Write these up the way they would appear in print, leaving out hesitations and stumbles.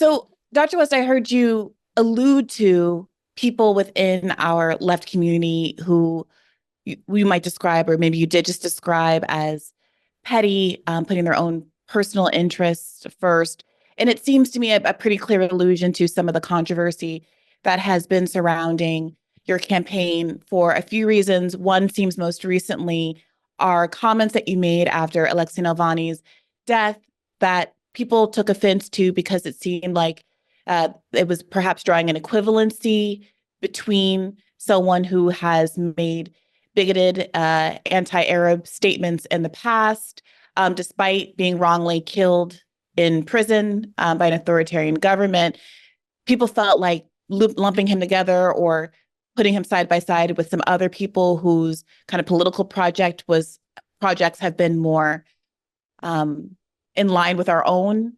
So, Dr. West, I heard you allude to people within our left community who we might describe, or maybe you did just describe as petty, putting their own personal interests first. And it seems to me a pretty clear allusion to some of the controversy that has been surrounding your campaign for a few reasons. One seems most recently are comments that you made after Alexei Nalvany's death that people took offense to because it seemed like it was perhaps drawing an equivalency between someone who has made bigoted, anti-Arab statements in the past, despite being wrongly killed in prison by an authoritarian government. People felt like lumping him together or putting him side by side with some other people whose kind of political projects have been more in line with our own,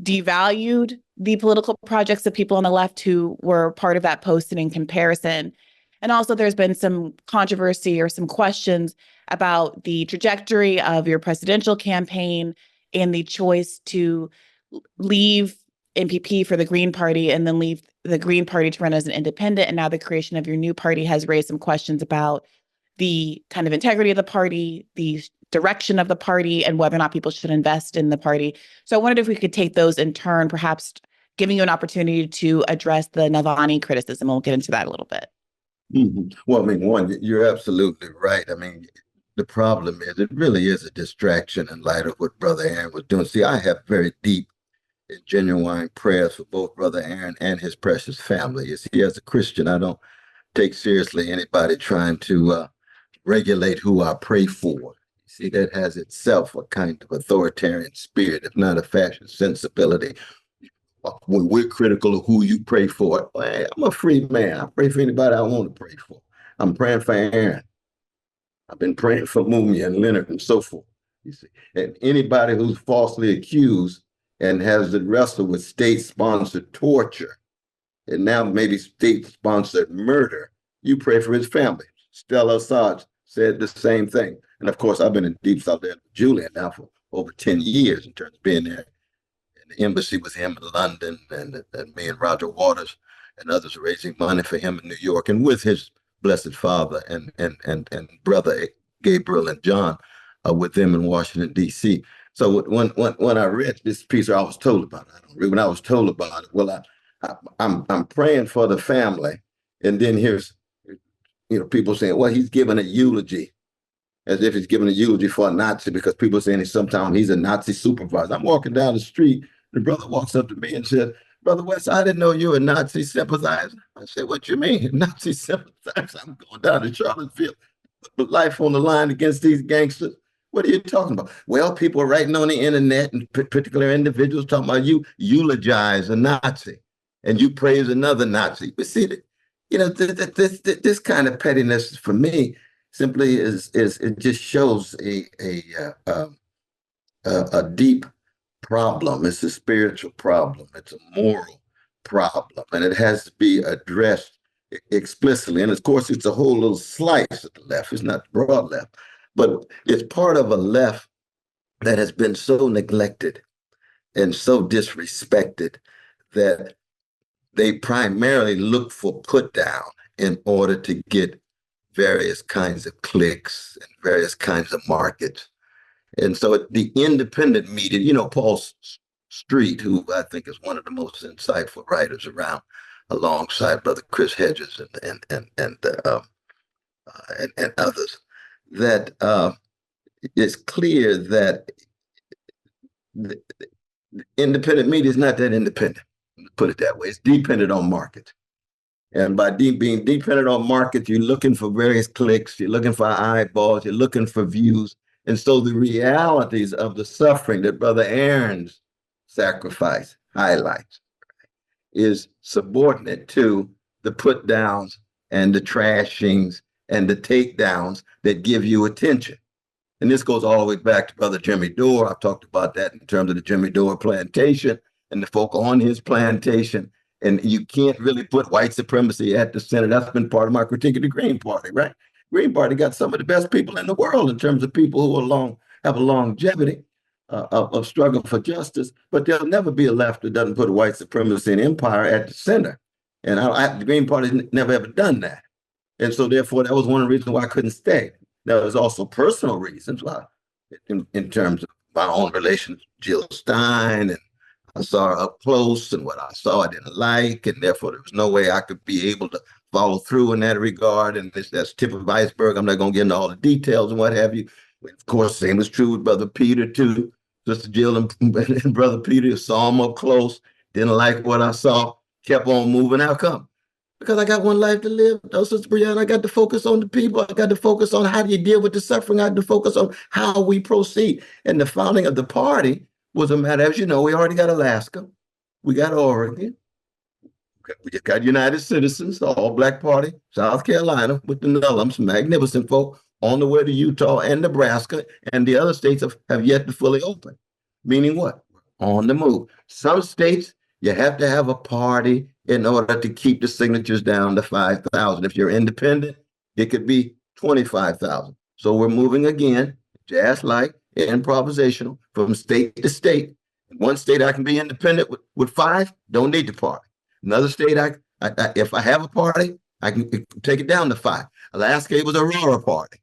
devalued the political projects of people on the left who were part of that posting in comparison. And also, there's been some controversy or some questions about the trajectory of your presidential campaign and the choice to leave NPP for the Green Party and then leave the Green Party to run as an independent. And now the creation of your new party has raised some questions about the kind of integrity of the party, the direction of the party, and whether or not people should invest in the party. So I wondered if we could take those in turn, perhaps giving you an opportunity to address the Navalny criticism. We'll get into that a little bit. Well, I mean, one, you're absolutely right. I mean, the problem is it really is a distraction in light of what Brother Aaron was doing. See, I have very deep and genuine prayers for both Brother Aaron and his precious family. You see, as a Christian, I don't take seriously anybody trying to regulate who I pray for. See, that has itself a kind of authoritarian spirit, if not a fascist sensibility. When we're critical of who you pray for, well, I'm a free man. I pray for anybody I want to pray for. I'm praying for Aaron. I've been praying for Mumia and Leonard and so forth. You see, and anybody who's falsely accused and has to wrestle with state-sponsored torture and now maybe state-sponsored murder, you pray for his family. Stella Assange said the same thing. And of course, I've been in deep solidarity with Julian now for over 10 years in terms of being there in the embassy with him in London, and me and Roger Waters and others raising money for him in New York, and with his blessed father and brother Gabriel and John with them in Washington, D.C. So when I read this piece, or I was told about it, I don't read, when I was told about it, well, I'm praying for the family, and then here's people saying, well, he's giving a eulogy, as if he's giving a eulogy for a Nazi, because people are saying sometimes he's a Nazi supervisor. I'm walking down the street, the brother walks up to me and said, Brother West, I didn't know you were a Nazi sympathizer. I said, what you mean, Nazi sympathizer? I'm going down to Charlottesville, put life on the line against these gangsters. What are you talking about? Well, people are writing on the internet, and particular individuals talking about you eulogize a Nazi and you praise another Nazi. But see, this kind of pettiness for me simply is it just shows a deep problem. It's a spiritual problem. It's a moral problem, and it has to be addressed explicitly. And of course, it's a whole little slice of the left. It's not the broad left, but it's part of a left that has been so neglected and so disrespected that they primarily look for put down in order to get various kinds of clicks and various kinds of markets. And so the independent media, Paul Street, who I think is one of the most insightful writers around, alongside Brother Chris Hedges and others, that it's clear that the independent media is not that independent, put it that way. It's dependent on markets. And by being dependent on markets, you're looking for various clicks, you're looking for eyeballs, you're looking for views. And so the realities of the suffering that Brother Aaron's sacrifice highlights is subordinate to the put downs and the trashings and the takedowns that give you attention. And this goes all the way back to Brother Jimmy Dore. I've talked about that in terms of the Jimmy Dore plantation and the folk on his plantation. And you can't really put white supremacy at the center. That's been part of my critique of the Green Party, right? Green Party got some of the best people in the world in terms of people who have a longevity. of struggle for justice, but there'll never be a left that doesn't put white supremacy and empire at the center. And the Green Party never ever done that. And so therefore, that was one of the reasons why I couldn't stay. Now, there's also personal reasons why, in terms of my own relations, Jill Stein, and I saw her up close, and what I saw I didn't like, and therefore there was no way I could be able to follow through in that regard. And that's tip of the iceberg. I'm not going to get into all the details and what have you. Of course, same is true with Brother Peter too. Sister Jill and Brother Peter saw him up close, didn't like what I saw, kept on moving. How come? Because I got one life to live. No, Sister Brianna, I got to focus on the people. I got to focus on how do you deal with the suffering. I got to focus on how we proceed. And the founding of the party was a matter, as you know, we already got Alaska. We got Oregon. We just got United Citizens, the all-black party, South Carolina with the Nullums, magnificent folk, on the way to Utah and Nebraska, and the other states have yet to fully open. Meaning what? On the move. Some states, you have to have a party in order to keep the signatures down to 5,000. If you're independent, it could be 25,000. So we're moving again, jazz-like, improvisational, from state to state. One state I can be independent with 5, don't need the party. Another state, if I have a party, I can take it down to 5. Alaska, it was a Aurora party.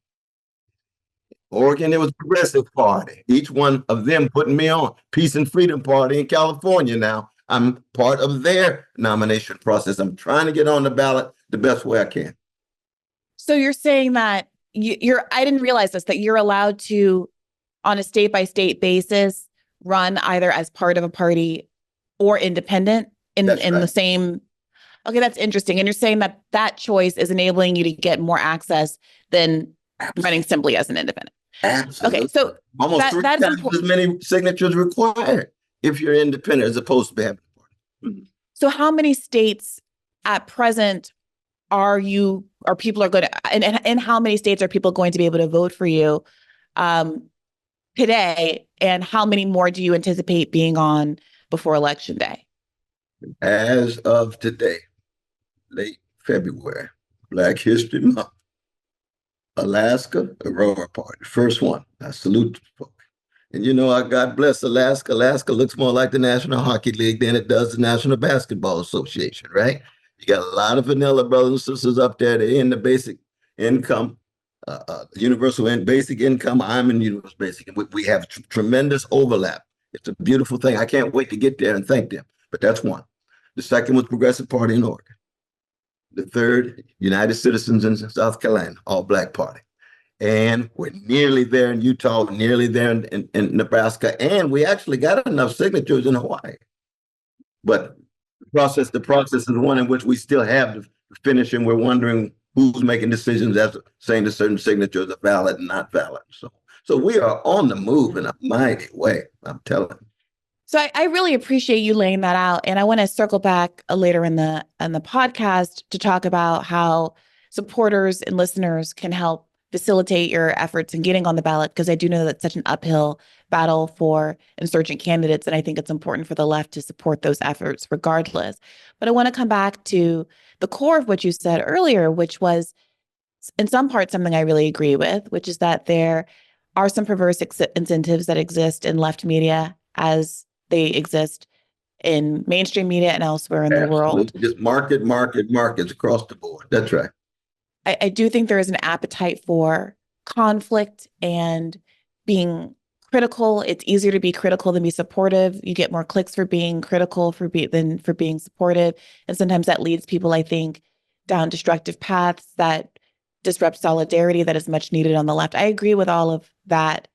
Oregon, it was a Progressive Party. Each one of them putting me on. Peace and Freedom Party in California now. I'm part of their nomination process. I'm trying to get on the ballot the best way I can. So you're saying that I didn't realize this, that you're allowed to, on a state-by-state basis, run either as part of a party or independent in That's right. the same. Okay, that's interesting. And you're saying that that choice is enabling you to get more access than running simply as an independent. Absolutely. Okay, so almost 3 times as many signatures required if you're independent as opposed to having a party. Mm-hmm. So how many states at present are people are going to, and how many states are people going to be able to vote for you today? And how many more do you anticipate being on before Election Day? As of today, late February, Black History Month, Alaska, Aurora Party, first one. I salute the folk. And you know, God bless Alaska. Alaska looks more like the National Hockey League than it does the National Basketball Association, right? You got a lot of vanilla brothers and sisters up there. They're in the basic income, universal and basic income. I'm in universal basic. We have tremendous overlap. It's a beautiful thing. I can't wait to get there and thank them. But that's one. The second was Progressive Party in Oregon. The third, United Citizens in South Carolina, all black party. And we're nearly there in Utah, nearly there in Nebraska, and we actually got enough signatures in Hawaii. But the process is one in which we still have to finish, and we're wondering who's making decisions as saying that certain signatures are valid and not valid. So we are on the move in a mighty way, I'm telling you. So I really appreciate you laying that out. And I want to circle back later in the podcast to talk about how supporters and listeners can help facilitate your efforts in getting on the ballot, because I do know that's such an uphill battle for insurgent candidates. And I think it's important for the left to support those efforts regardless. But I want to come back to the core of what you said earlier, which was in some parts something I really agree with, which is that there are some perverse incentives that exist in left media as they exist in mainstream media and elsewhere in the world. Just markets across the board. That's right. I do think there is an appetite for conflict and being critical. It's easier to be critical than be supportive. You get more clicks for being critical than for being supportive. And sometimes that leads people, I think, down destructive paths that disrupt solidarity that is much needed on the left. I agree with all of that.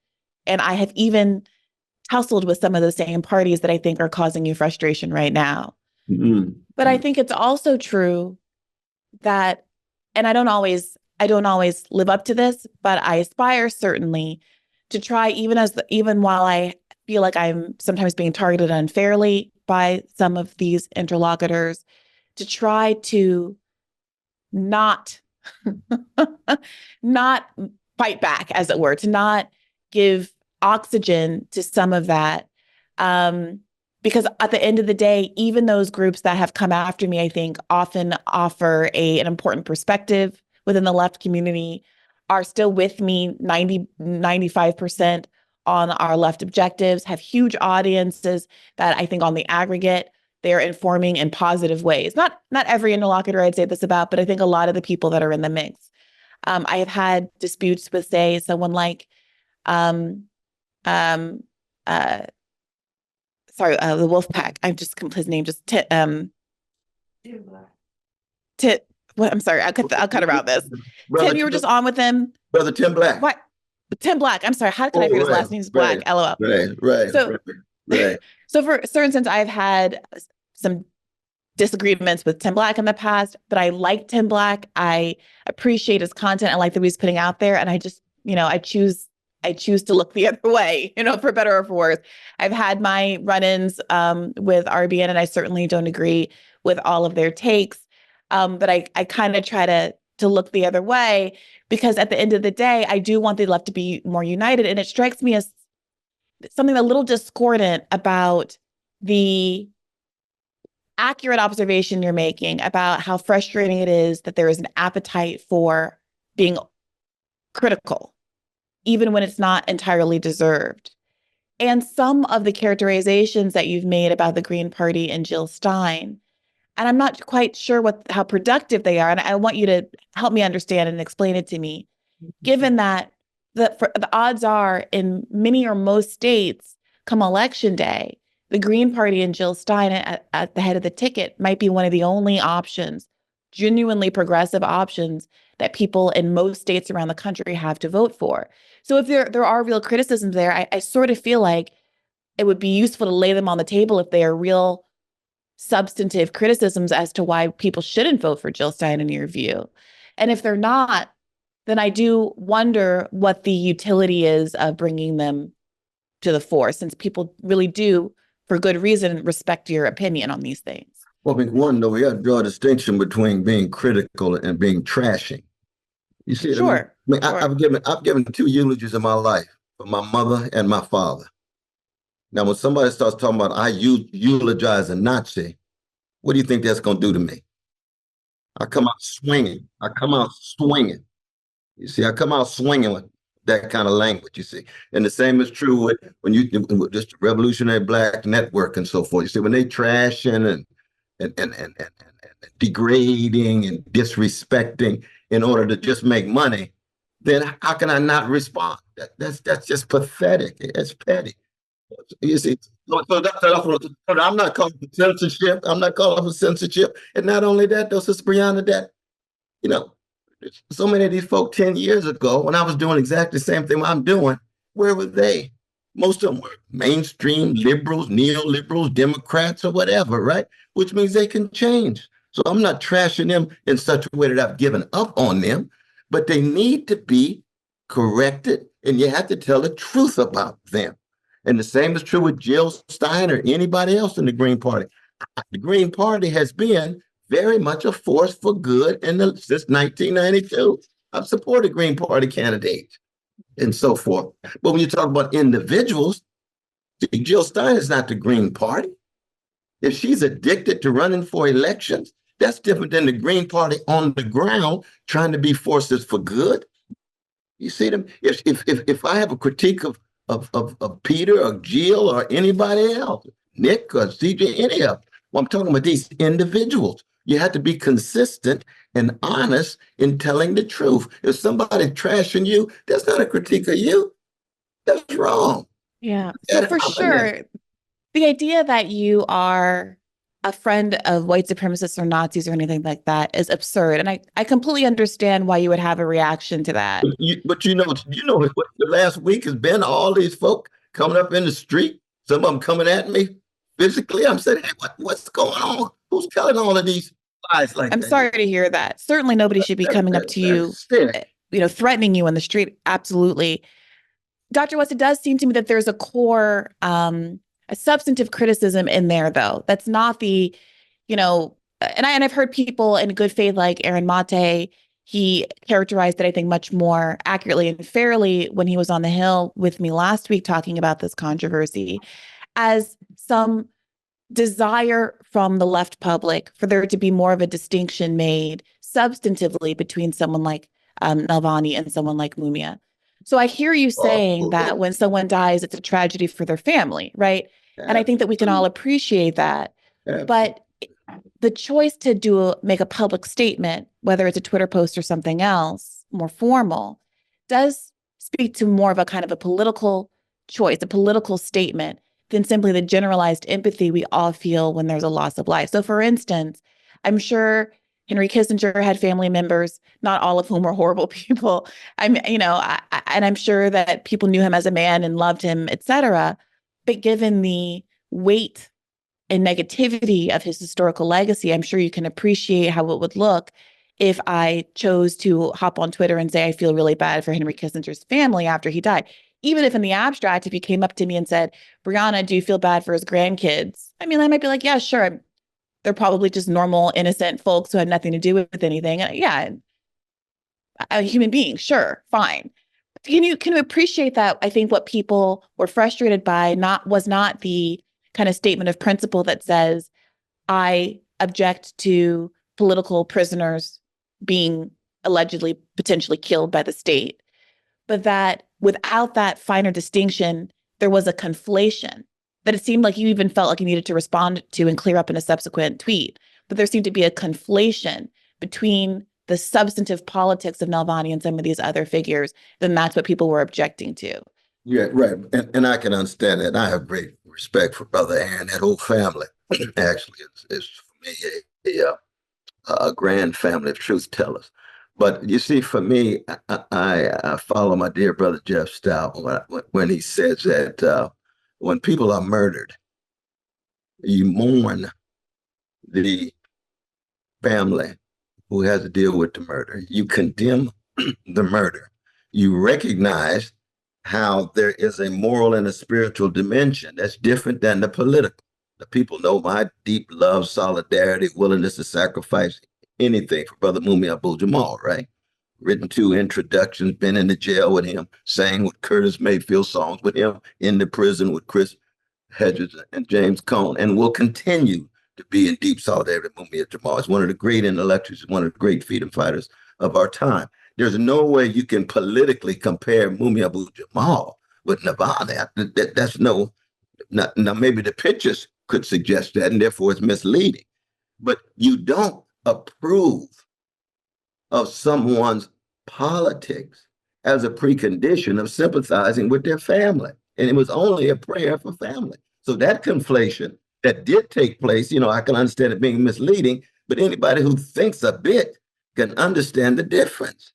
And I have even tussled with some of the same parties that I think are causing you frustration right now. Mm-hmm. But I think it's also true that, and I don't always live up to this, but I aspire certainly to try, even while I feel like I'm sometimes being targeted unfairly by some of these interlocutors, to try to not fight back, as it were, to not give oxygen to some of that. Because at the end of the day, even those groups that have come after me, I think often offer an important perspective within the left community, are still with me 95%, on our left objectives, have huge audiences that I think on the aggregate, they're informing in positive ways. Not every interlocutor I'd say this about, but I think a lot of the people that are in the mix. I have had disputes with, say, someone like, um, um, uh, the Wolfpack. I'm just his name just Tit. What? I'm sorry. I'll cut around this. Brother Tim, you were just on with him. Brother Tim Black. What? Tim Black. I'm sorry. How could I forget his last name is Black? LOL. Right. So, so for certain instance, I've had some disagreements with Tim Black in the past, but I like Tim Black. I appreciate his content. I like that he's putting out there, and I just, I choose to look the other way, for better or for worse. I've had my run-ins with RBN, and I certainly don't agree with all of their takes. But I kind of try to look the other way, because at the end of the day, I do want the left to be more united. And it strikes me as something a little discordant about the accurate observation you're making about how frustrating it is that there is an appetite for being critical, even when it's not entirely deserved. And some of the characterizations that you've made about the Green Party and Jill Stein, and I'm not quite sure how productive they are. And I want you to help me understand and explain it to me, given that the odds are in many or most states come election day, the Green Party and Jill Stein at the head of the ticket might be one of the only options, genuinely progressive options, that people in most states around the country have to vote for. So if there are real criticisms there, I sort of feel like it would be useful to lay them on the table if they are real substantive criticisms as to why people shouldn't vote for Jill Stein in your view. And if they're not, then I do wonder what the utility is of bringing them to the fore, since people really do, for good reason, respect your opinion on these things. Well, I mean, one, though, we have to draw a distinction between being critical and being trashing. You see, sure. I've given 2 eulogies in my life, for my mother and my father. Now, when somebody starts talking about I eulogize a Nazi, what do you think that's going to do to me? I come out swinging. You see, I come out swinging with that kind of language, you see. And the same is true with with just Revolutionary Black Network and so forth. You see, when they trashing and degrading and disrespecting in order to just make money, then how can I not respond? That's just pathetic. It's petty. You see, I'm not calling for censorship. I'm not calling for censorship. And not only that, though, Sister Brianna, that, so many of these folk 10 years ago, when I was doing exactly the same thing I'm doing, where were they? Most of them were mainstream liberals, neoliberals, Democrats, or whatever, right? Which means they can change. So I'm not trashing them in such a way that I've given up on them, but they need to be corrected, and you have to tell the truth about them. And the same is true with Jill Stein or anybody else in the Green Party. The Green Party has been very much a force for good since 1992. I've supported Green Party candidates and so forth. But when you talk about individuals, Jill Stein is not the Green Party. If she's addicted to running for elections, that's different than the Green Party on the ground trying to be forces for good. You see them? If I have a critique of Peter or Jill or anybody else, Nick or CJ, any of them, well, I'm talking about these individuals. You have to be consistent and honest in telling the truth. If somebody's trashing you, that's not a critique of you. That's wrong. Yeah, so for sure, the idea that you are a friend of white supremacists or Nazis or anything like that is absurd. And I completely understand why you would have a reaction to that. But you know what the last week has been? All these folk coming up in the street, some of them coming at me physically. I'm saying, hey, what's going on? Who's telling all of these lies like that? I'm sorry to hear that. Certainly nobody should be coming up to you, threatening you on the street. Absolutely. Dr. West, it does seem to me that there's a core, a substantive criticism in there, though. That's not the, and I've heard people in good faith like Aaron Mate, he characterized it, I think, much more accurately and fairly when he was on the Hill with me last week talking about this controversy as some desire from the left public for there to be more of a distinction made substantively between someone like Nalvany and someone like Mumia. So I hear you saying that Oh, when someone dies, it's a tragedy for their family, right? And I think that we can all absolutely. appreciate that. Absolutely. But the choice to make a public statement, whether it's a Twitter post or something else more formal, does speak to more of a kind of a political choice, a political statement than simply the generalized empathy we all feel when there's a loss of life. So, for instance, I'm sure Henry Kissinger had family members, not all of whom were horrible people. And I'm sure that people knew him as a man and loved him, et cetera. But given the weight and negativity of his historical legacy, I'm sure you can appreciate how it would look if I chose to hop on Twitter and say, I feel really bad for Henry Kissinger's family after he died. Even if in the abstract, if you came up to me and said, Brianna, do you feel bad for his grandkids? I mean, I might be like, yeah, sure. They're probably just normal, innocent folks who had nothing to do with anything. Yeah, a human being, sure, fine. Can you appreciate that? I think what people were frustrated by was not the kind of statement of principle that says I object to political prisoners being allegedly potentially killed by the state, but that without that finer distinction, there was a conflation that it seemed like you even felt like you needed to respond to and clear up in a subsequent tweet. But there seemed to be a conflation between the substantive politics of Nalvany and some of these other figures, then that's what people were objecting to. Yeah, right. And I can understand that. I have great respect for Brother Aaron, that whole family. Actually, it's for me a grand family of truth tellers. But you see, for me, I follow my dear brother Jeff Stout when he says that when people are murdered, you mourn the family who has to deal with the murder. You condemn the murder. You recognize how there is a moral and a spiritual dimension that's different than the political. The people know my deep love, solidarity, willingness to sacrifice anything for Brother Mumi Abu Jamal, right? Written two introductions, been in the jail with him, sang with Curtis Mayfield songs with him, in the prison with Chris Hedges and James Cone, and will continue to be in deep solidarity with Mumia Jamal. He's one of the great intellectuals, one of the great freedom fighters of our time. There's no way you can politically compare Mumia Abu Jamal with Navalny. That's no, now maybe the pictures could suggest that, and therefore it's misleading. But you don't approve of someone's politics as a precondition of sympathizing with their family. And it was only a prayer for family. So that conflation that did take place, I can understand it being misleading, but anybody who thinks a bit can understand the difference.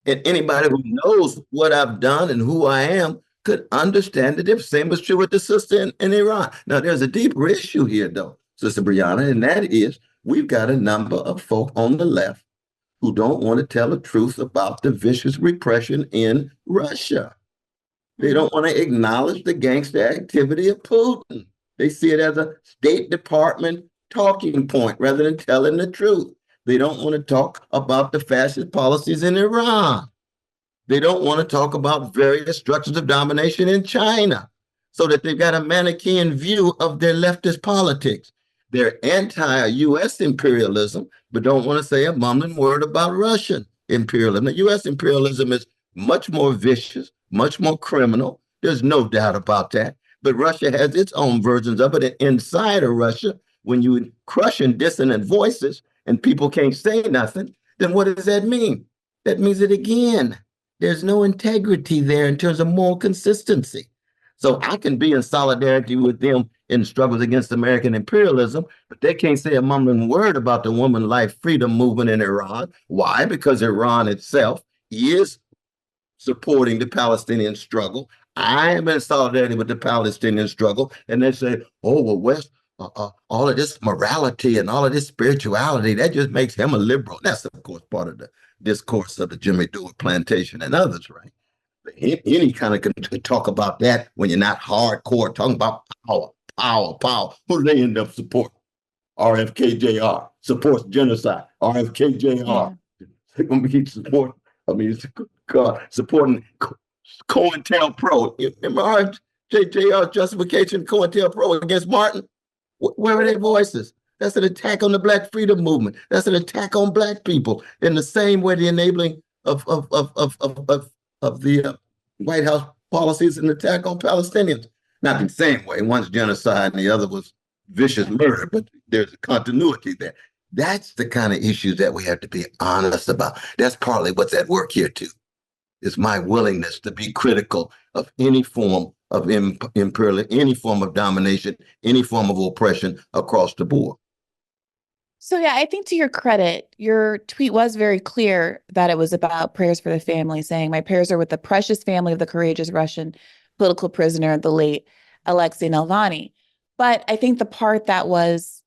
And anybody who knows what I've done and who I am could understand the difference. Same was true with the sister in Iran. Now, there's a deeper issue here, though, Sister Brianna, and that is we've got a number of folk on the left who don't want to tell the truth about the vicious repression in Russia. They don't want to acknowledge the gangster activity of Putin. They see it as a State Department talking point rather than telling the truth. They don't want to talk about the fascist policies in Iran. They don't want to talk about various structures of domination in China, so that they've got a Manichaean view of their leftist politics. They're anti-US imperialism, but don't want to say a mumbling word about Russian imperialism. The US imperialism is much more vicious, much more criminal. There's no doubt about that. But Russia has its own versions of it. And inside of Russia, when you crushing dissonant voices and people can't say nothing, then what does that mean? That means that, again, there's no integrity there in terms of moral consistency. So I can be in solidarity with them in struggles against American imperialism, but they can't say a mumbling word about the woman life freedom movement in Iran. Why? Because Iran itself is supporting the Palestinian struggle. I am in solidarity with the Palestinian struggle. And they say, oh, well, West, all of this morality and all of this spirituality, that just makes him a liberal. That's, of course, part of the discourse of the Jimmy Dewar plantation and others, right? Any kind of can talk about that when you're not hardcore talking about power, power, power. Who do they end up supporting? RFKJR supports genocide. RFKJR support. I mean, supporting COINTELPRO. Remember RFKJR's justification COINTELPRO against Martin? Where are their voices? That's an attack on the Black freedom movement. That's an attack on Black people in the same way the enabling of of the White House policies and attack on Palestinians. Not the same way. One's genocide and the other was vicious murder, but there's a continuity there. That's the kind of issues that we have to be honest about. That's partly what's at work here, too. It's my willingness to be critical of any form of imperial, any form of domination, any form of oppression across the board. So yeah, I think to your credit, your tweet was very clear that it was about prayers for the family, saying, "My prayers are with the precious family of the courageous Russian political prisoner, the late Alexei Nalvany." But I think the part that was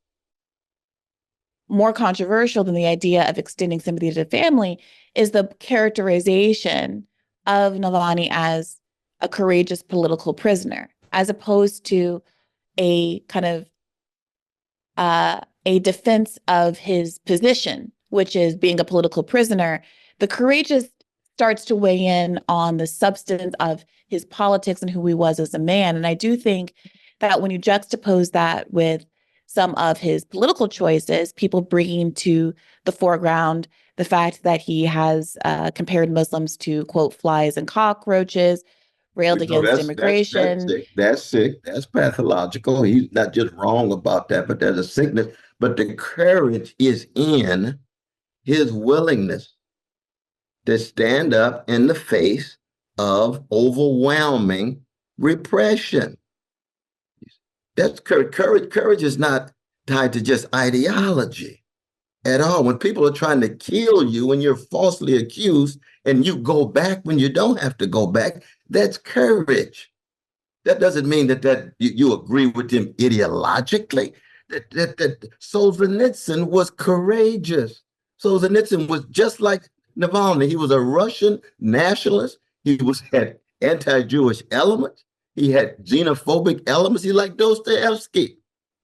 more controversial than the idea of extending sympathy to the family is the characterization of Navalny as a courageous political prisoner, as opposed to a kind of a defense of his position, which is being a political prisoner. The courageous starts to weigh in on the substance of his politics and who he was as a man. And I do think that when you juxtapose that with some of his political choices, people bringing to the foreground the fact that he has compared Muslims to, quote, flies and cockroaches, railed against immigration. That's sick. That's pathological. He's not just wrong about that, but there's a sickness. But the courage is in his willingness to stand up in the face of overwhelming repression. That's courage. Courage is not tied to just ideology at all. When people are trying to kill you, when you're falsely accused and you go back when you don't have to go back, that's courage. That doesn't mean that you agree with him ideologically. That Solzhenitsyn was courageous. Solzhenitsyn was just like Navalny. He was a Russian nationalist. He had anti-Jewish elements. He had xenophobic elements. He liked Dostoevsky.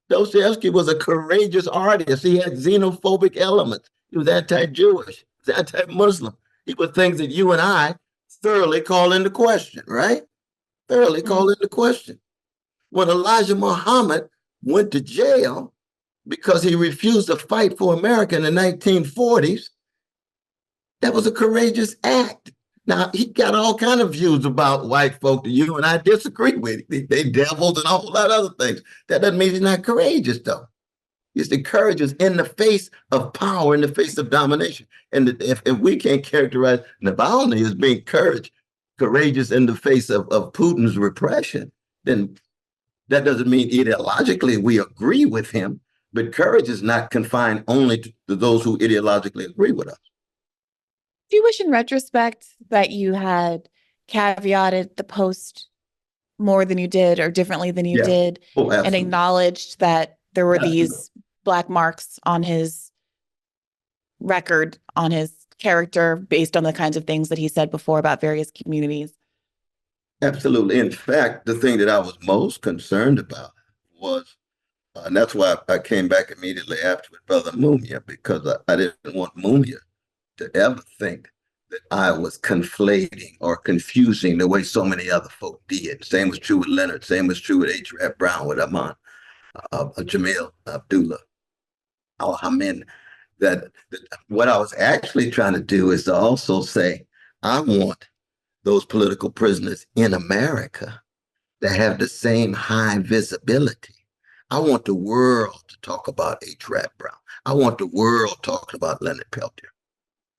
Dostoevsky was a courageous artist. He had xenophobic elements. He was anti-Jewish. He was anti-Muslim. He was things that you and I thoroughly call into question, right? Thoroughly call into question. When Elijah Muhammad went to jail because he refused to fight for America in the 1940s, that was a courageous act. Now, he got all kind of views about white folk that you and I disagree with. They devils and a whole lot of other things. That doesn't mean he's not courageous, though. It's the courage is in the face of power, in the face of domination. And if we can't characterize Navalny as being courageous in the face of Putin's repression, then that doesn't mean ideologically we agree with him. But courage is not confined only to those who ideologically agree with us. Do you wish in retrospect that you had caveated the post more than you did or differently than you did and acknowledged that there were these black marks on his record, on his character, based on the kinds of things that he said before about various communities? Absolutely. In fact, the thing that I was most concerned about was, and that's why I came back immediately after with Brother Mumia, because I didn't want Mumia to ever think that I was conflating or confusing the way so many other folk did. Same was true with Leonard. Same was true with H. Rap Brown, with Aman, Jamil, Abdullah, Al-Hamin. That what I was actually trying to do is to also say, I want those political prisoners in America that have the same high visibility. I want the world to talk about H. Rap Brown. I want the world talking about Leonard Peltier.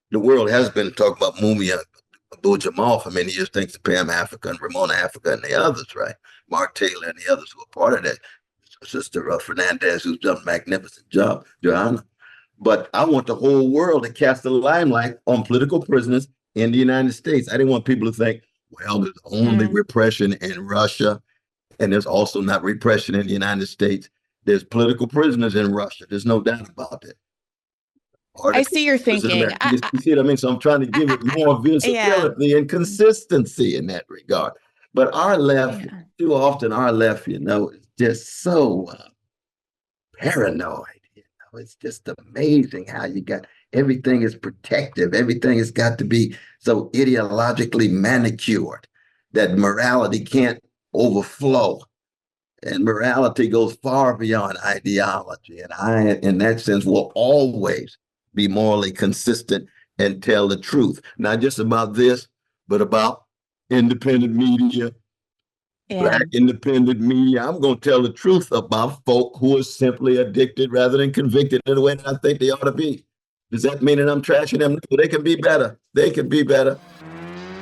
The world has been talking about Mumia Abu-Jamal for many years, thanks to Pam Africa and Ramona Africa and the others, right? Mark Taylor and the others who are part of that. Sister Fernandez, who's done a magnificent job, Joanna. But I want the whole world to cast a limelight on political prisoners in the United States. I didn't want people to think, well, there's only repression in Russia, and there's also not repression in the United States. There's political prisoners in Russia. There's no doubt about that. I see your thinking. You see what I mean? So I'm trying to give it more visibility and consistency in that regard. But our left, too often, is just so paranoid. It's just amazing how you got everything is protective. Everything has got to be so ideologically manicured that morality can't overflow. And morality goes far beyond ideology. And I, in that sense, will always be morally consistent and tell the truth. Not just about this, but about independent media, Black independent media. I'm going to tell the truth about folk who are simply addicted rather than convicted in the way that I think they ought to be. Does that mean that I'm trashing them? No, they can be better. They can be better.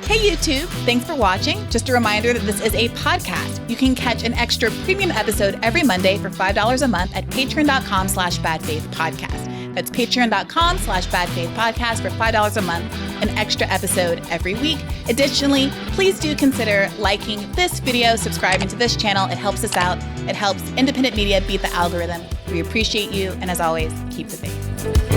Hey YouTube, thanks for watching. Just a reminder that this is a podcast. You can catch an extra premium episode every Monday for $5 a month at patreon.com/badfaithpodcast. That's patreon.com/badfaithpodcast for $5 a month, an extra episode every week. Additionally, please do consider liking this video, subscribing to this channel. It helps us out. It helps independent media beat the algorithm. We appreciate you. And as always, keep the faith.